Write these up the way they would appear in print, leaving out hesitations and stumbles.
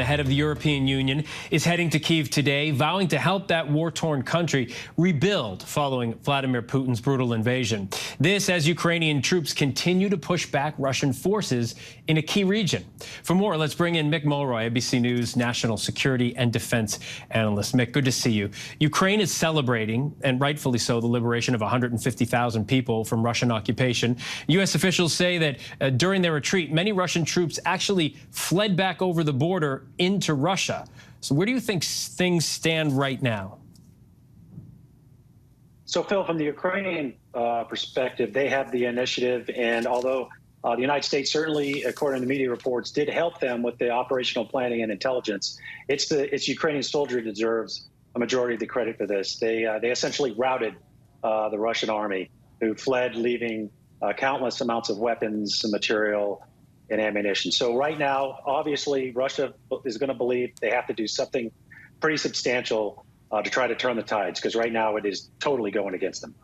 The head of the European Union is heading to Kyiv today, vowing to help that war-torn country rebuild following Vladimir Putin's brutal invasion. This as Ukrainian troops continue to push back Russian forces in a key region. For more, let's bring in Mick Mulroy, ABC News national security and defense analyst. Mick, good to see you. Ukraine is celebrating, and rightfully so, the liberation of 150,000 people from Russian occupation. U.S. officials say that during their retreat, many Russian troops actually fled back over the border into Russia. So where do you think things stand right now? So, Phil, from the Ukrainian perspective, they have the initiative. And although the United States certainly, according to media reports, did help them with the operational planning and intelligence, it's Ukrainian soldier that deserves a majority of the credit for this. They essentially routed the Russian army, who fled, leaving countless amounts of weapons, material, and ammunition. So right now, obviously, Russia is going to believe they have to do something pretty substantial to try to turn the tides, because right now it is totally going against them.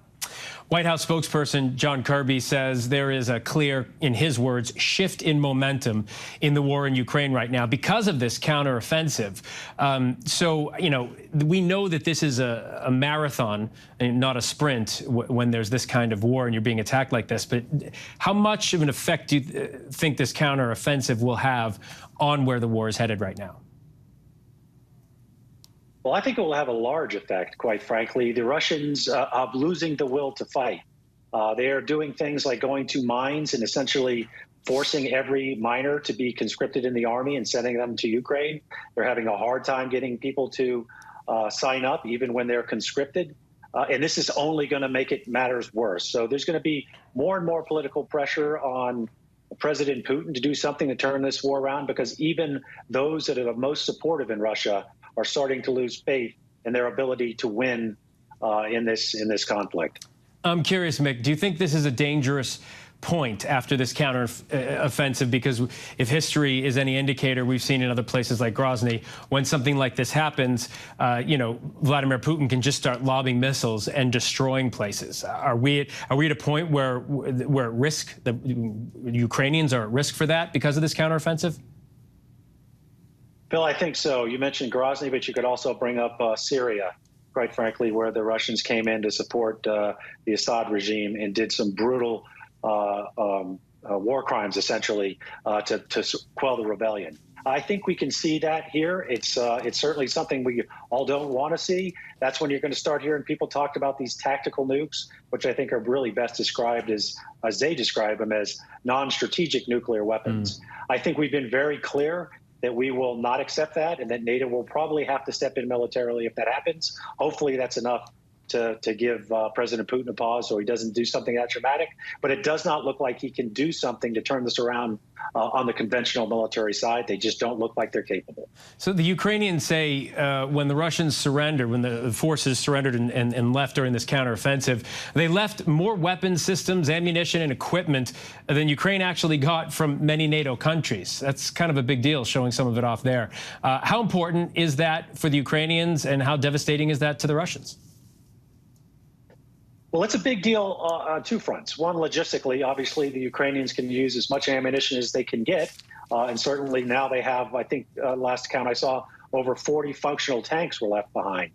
White House spokesperson John Kirby says there is a clear, in his words, shift in momentum in the war in Ukraine right now because of this counteroffensive. So, you know, we know that this is a marathon and not a sprint when there's this kind of war and you're being attacked like this. But how much of an effect do you think this counteroffensive will have on where the war is headed right now? Well, I think it will have a large effect, quite frankly. The Russians are losing the will to fight. They are doing things like going to mines and essentially forcing every miner to be conscripted in the army and sending them to Ukraine. They're having a hard time getting people to sign up, even when they're conscripted. And this is only going to make it matters worse. So there's going to be more and more political pressure on President Putin to do something to turn this war around, because even those that are the most supportive in Russia are starting to lose faith in their ability to win in this conflict. I'm curious, Mick, do you think this is a dangerous point after this counteroffensive? Because if history is any indicator, we've seen in other places like Grozny, when something like this happens, you know, Vladimir Putin can just start lobbing missiles and destroying places. Are we at a point where we're at risk, the Ukrainians are at risk for that because of this counteroffensive? Bill, I think so. You mentioned Grozny, but you could also bring up Syria, quite frankly, where the Russians came in to support the Assad regime and did some brutal war crimes, essentially, to quell the rebellion. I think we can see that here. It's certainly something we all don't want to see. That's when you're going to start hearing people talk about these tactical nukes, which I think are really best described as they describe them, as non-strategic nuclear weapons. I think we've been very clear that we will not accept that, and that NATO will probably have to step in militarily if that happens. Hopefully that's enough to give President Putin a pause so he doesn't do something that dramatic. But it does not look like he can do something to turn this around on the conventional military side. They just don't look like they're capable. So the Ukrainians say when the Russians surrendered, when the forces surrendered and left during this counteroffensive, they left more weapons systems, ammunition, and equipment than Ukraine actually got from many NATO countries. That's kind of a big deal, showing some of it off there. How important is that for the Ukrainians, and how devastating is that to the Russians? Well, it's a big deal on two fronts. One, logistically, obviously, the Ukrainians can use as much ammunition as they can get. And certainly now they have, I think, last count I saw, over 40 functional tanks were left behind.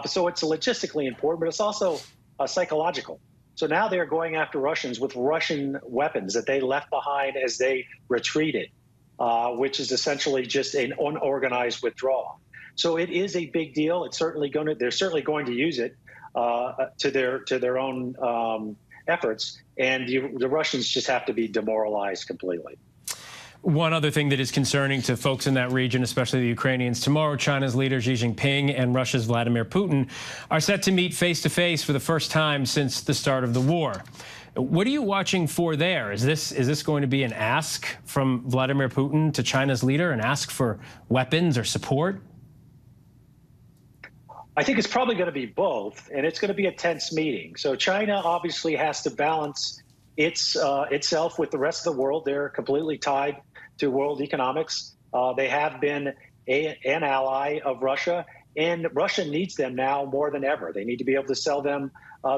So it's logistically important, but it's also psychological. So now they're going after Russians with Russian weapons that they left behind as they retreated, which is essentially just an unorganized withdrawal. So it is a big deal. It's certainly they're certainly going to use it to their own efforts, and the Russians just have to be demoralized completely. One other thing that is concerning to folks in that region, especially the Ukrainians, tomorrow China's leader Xi Jinping and Russia's Vladimir Putin are set to meet face-to-face for the first time since the start of the war. What are you watching for there? Is this going to be an ask from Vladimir Putin to China's leader, an ask for weapons or support? I think it's probably going to be both, and it's going to be a tense meeting. So China obviously has to balance itself with the rest of the world. They're completely tied to world economics. They have been an ally of Russia, and Russia needs them now more than ever. They need to be able to sell them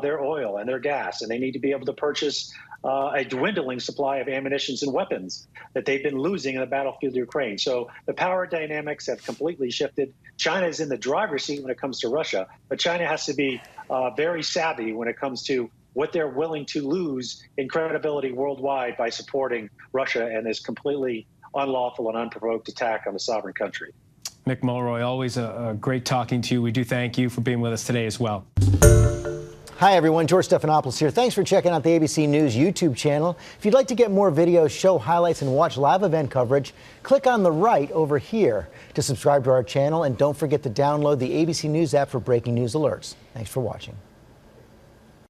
their oil and their gas, and they need to be able to purchase a dwindling supply of ammunition and weapons that they've been losing in the battlefield of Ukraine. So the power dynamics have completely shifted. China is in the driver's seat when it comes to Russia, but China has to be very savvy when it comes to what they're willing to lose in credibility worldwide by supporting Russia and this completely unlawful and unprovoked attack on a sovereign country. Mick Mulroy, always a great talking to you. We do thank you for being with us today as well. Hi, everyone. George Stephanopoulos here. Thanks for checking out the ABC News YouTube channel. If you'd like to get more videos, show highlights, and watch live event coverage, click on the right over here to subscribe to our channel. And don't forget to download the ABC News app for breaking news alerts. Thanks for watching.